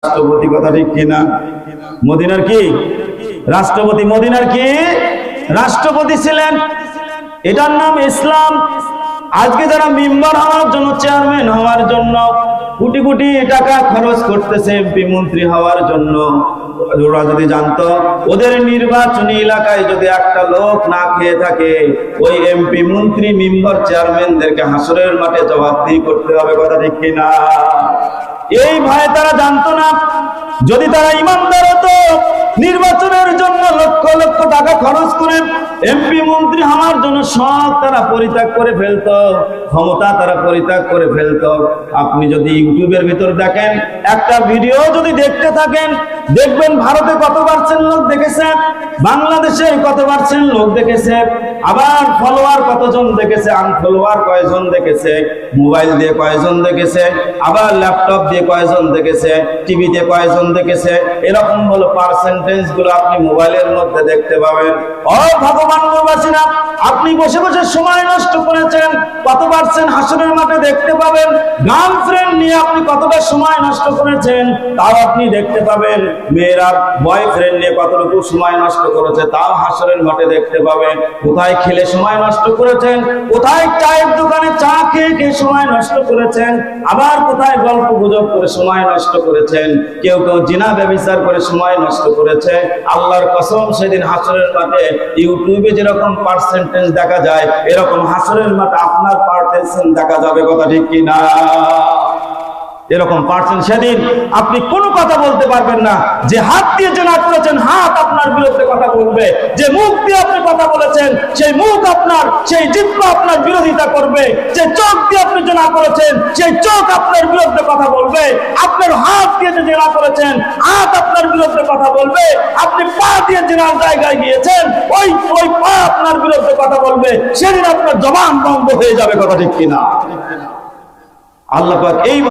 রাষ্ট্রপতি, কথা ঠিক কিনা? মদিনার কি রাষ্ট্রপতি, মদিনার কি রাষ্ট্রপতি ছিলেন। এটার নাম ইসলাম। আজকে যারা মেম্বার হওয়ার জন্য, চেয়ারম্যান হওয়ার জন্য কোটি কোটি টাকা খরচ করতেছে এমপি মন্ত্রী হওয়ার জন্য, ওরা যদি জানতো ওদের নির্বাচনী এলাকায় যদি একটা লোক না খেয়ে থাকে, ওই এমপি মন্ত্রী মেম্বার চেয়ারম্যানদেরকে হাসরের মাঠে জবাবদিহি করতে হবে, কথা ঠিক কিনা? এই ভয়ে তারা জানতো না। যদি তারা ইমানদার হতো, নির্বাচনের জন্য লক্ষ লক্ষ টাকা খরচ করে এমপি মন্ত্রী হওয়ার জন্য সব তারা পরিত্যাগ করে ফেলতো, ক্ষমতা তারা পরিত্যাগ করে ফেলতো। আপনি যদি ইউটিউবের ভিতর দেখেন, একটা ভিডিও যদি দেখতে থাকেন, দেখবেন ভারতে কত পার্সেন্ট লোক দেখেছে, বাংলাদেশের কত পার্সেন্ট লোক দেখেছে, আবার ফলোয়ার কতজন দেখেছে, আনফলোয়ার কয়জন দেখেছে, মোবাইল দিয়ে কয়জন দেখেছে, আবার ল্যাপটপ দিয়ে কয়জন দেখেছে, টিভিতে কয়জন দেখেছে, এরকম হলো পার্সেন্টেজ গুলো আপনি মোবাইলের মধ্যে দেখতে পাবেন। ও ভগবানবাসীরা, আপনি বসে বসে সময় নষ্ট করেছেন, কত পার্সেন্ট হাসরের মাঠে দেখতে পাবেন। গার্লফ্রেন্ড নিয়ে আপনি কতটা সময় নষ্ট করেছেন, তাও আপনি দেখতে পাবেন। মেয়েরা বয়ফ্রেন্ড নিয়ে কতটুকু সময় নষ্ট করেছে, তাও হাসরের মাঠে দেখতে পাবেন। কোথায় খেলে সময় নষ্ট করেছেন, কোথায় চায়ের দোকানে চা খেয়ে খেয়ে সময় নষ্ট করেছেন, আবার কোথায় গল্প গুজব করে সময় নষ্ট করেছেন, কেউ কেউ জিনা ব্যভিচার করে সময় নষ্ট করেছে। আল্লাহর কসম, সেদিন হাসরের মাঠে ইউটিউবে যেরকম পার্সেন্টেজ দেখা যায়, এরকম হাসরের মাঠে আপনার পার্সেন্টেজ দেখা যাবে, কথা ঠিক কিনা? এরকম পার্সেন্ট সেদিন আপনি কোনো কথা বলতে পারবেন না। যে হাত দিয়ে জেনা করেছেন, হাত আপনার বিরুদ্ধে কথা বলবে। যে মুখ দিয়ে আপনি কথা বলেছেন, সেই মুখ আপনার, সেই জিহ্বা আপনার বিরোধিতা করবে। যে চোখ দিয়ে আপনি জেনা করেছেন, সেই চোখ আপনার বিরুদ্ধে কথা বলবে। আপনার হাত দিয়ে যে জেনা করেছেন, হাত আপনার বিরুদ্ধে কথা বলবে। আপনি পা দিয়ে জেনার জায়গায় গিয়েছেন, ওই পা আপনার বিরুদ্ধে কথা বলবে। সেদিন আপনার জবান বন্ধ হয়ে যাবে, কথা ঠিক কিনা? আল্লাহ পাক এই